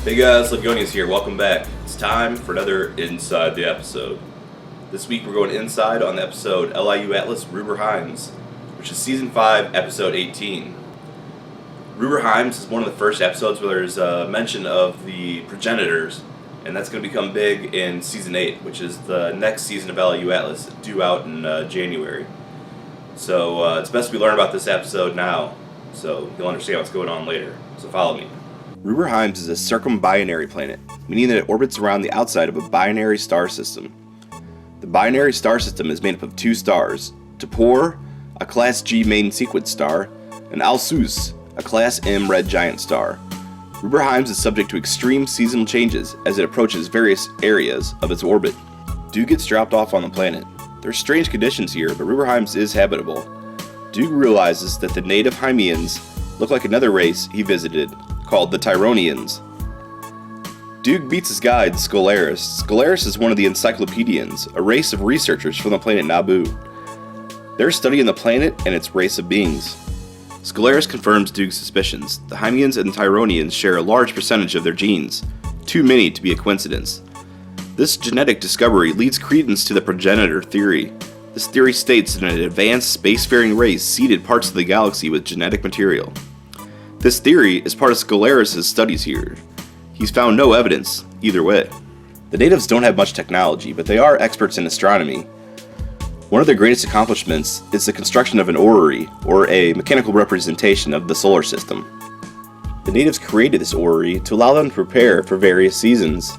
Hey guys, Ligonius here, welcome back. It's time for another Inside the Episode. This week we're going inside on the episode LIU Atlas Ruber Hiems, which is Season 5, Episode 18. Ruber Hiems is one of the first episodes where there's a mention of the Progenitors, and that's going to become big in Season 8, which is the next season of LIU Atlas, due out in January. So it's best we learn about this episode now, so you'll understand what's going on later. So follow me. Ruber Hiems is a circumbinary planet, meaning that it orbits around the outside of a binary star system. The binary star system is made up of two stars, Tapor, a Class G main sequence star, and Alsus, a Class M red giant star. Ruber Hiems is subject to extreme seasonal changes as it approaches various areas of its orbit. Duke gets dropped off on the planet. There are strange conditions here, but Ruber Hiems is habitable. Duke realizes that the native Hymians look like another race he visited, called the Tyronians. Duke beats his guide, Scolaris. Scolaris is one of the Encyclopedians, a race of researchers from the planet Naboo. They're studying the planet and its race of beings. Scolaris confirms Duke's suspicions. The Hymians and Tyronians share a large percentage of their genes, too many to be a coincidence. This genetic discovery leads credence to the progenitor theory. This theory states that an advanced spacefaring race seeded parts of the galaxy with genetic material. This theory is part of Scolaris' studies here. He's found no evidence either way. The natives don't have much technology, but they are experts in astronomy. One of their greatest accomplishments is the construction of an orrery, or a mechanical representation of the solar system. The natives created this orrery to allow them to prepare for various seasons.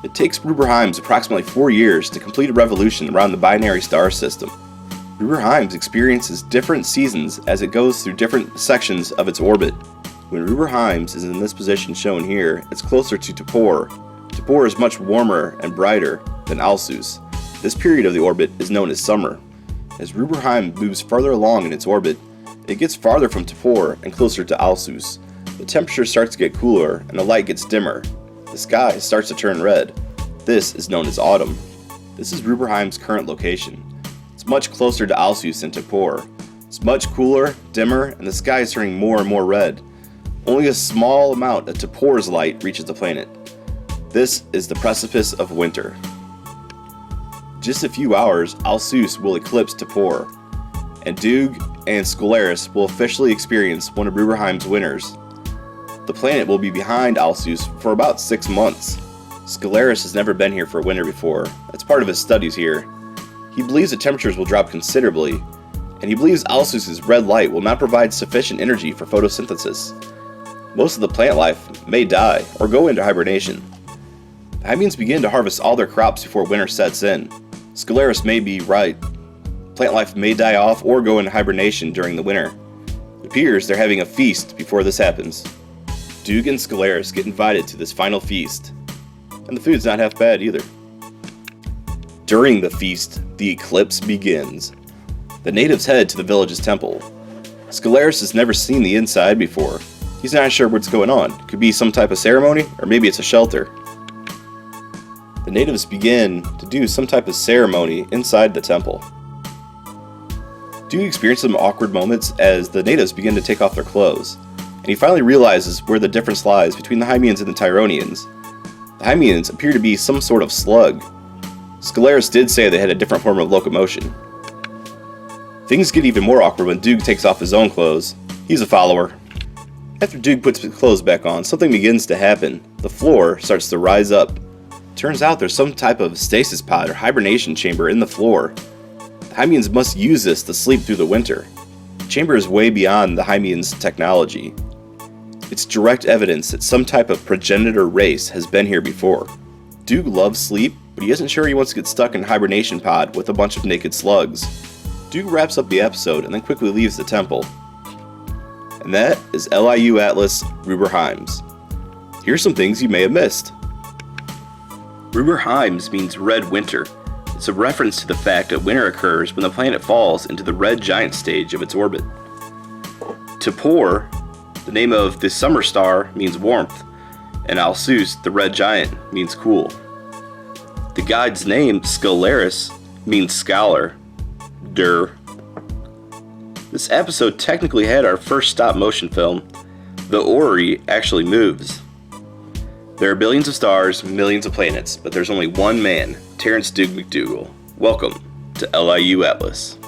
It takes Ruber Hiems approximately 4 years to complete a revolution around the binary star system. Ruber Hiems experiences different seasons as it goes through different sections of its orbit. When Ruber Hiems is in this position shown here, it's closer to Tapor. Tapor is much warmer and brighter than Alsus. This period of the orbit is known as summer. As Ruber Hiems moves farther along in its orbit, it gets farther from Tapor and closer to Alsus. The temperature starts to get cooler and the light gets dimmer. The sky starts to turn red. This is known as autumn. This is Ruber Hiems' current location. It's much closer to Alsus than Tapor. It's much cooler, dimmer, and the sky is turning more and more red. Only a small amount of Tapor's light reaches the planet. This is the precipice of winter. Just a few hours, Alsus will eclipse Tapor, and Duke and Scolaris will officially experience one of Ruber Hiems' winters. The planet will be behind Alsus for about 6 months. Scolaris has never been here for a winter before. That's part of his studies here. He believes the temperatures will drop considerably, and he believes Alsus' red light will not provide sufficient energy for photosynthesis. Most of the plant life may die or go into hibernation. The Hymians begin to harvest all their crops before winter sets in. Scolaris may be right. Plant life may die off or go into hibernation during the winter. It appears they're having a feast before this happens. Duke and Scolaris get invited to this final feast, and the food's not half bad either. During the feast, the eclipse begins. The natives head to the village's temple. Scolaris has never seen the inside before. He's not sure what's going on. Could be some type of ceremony, or maybe it's a shelter. The natives begin to do some type of ceremony inside the temple. Duke experiences some awkward moments as the natives begin to take off their clothes, and he finally realizes where the difference lies between the Hymians and the Tyronians. The Hymians appear to be some sort of slug. Scolaris did say they had a different form of locomotion. Things get even more awkward when Duke takes off his own clothes. He's a follower. After Duke puts his clothes back on, something begins to happen. The floor starts to rise up. Turns out there's some type of stasis pod or hibernation chamber in the floor. The Hymians must use this to sleep through the winter. The chamber is way beyond the Hymians' technology. It's direct evidence that some type of progenitor race has been here before. Duke loves sleep, but he isn't sure he wants to get stuck in a hibernation pod with a bunch of naked slugs. Duke wraps up the episode and then quickly leaves the temple. And that is LIU Atlas Ruber Hiems. Here's some things you may have missed. Ruber Hiems means red winter. It's a reference to the fact that winter occurs when the planet falls into the red giant stage of its orbit. Tapor, the name of the summer star, means warmth, and Alsus, the red giant, means cool. The guide's name, Scolaris, means scholar. Durr. This episode technically had our first stop motion film. The orrery actually moves. There are billions of stars, millions of planets, but there's only one man, Terrence Duke McDougal. Welcome to LIU Atlas.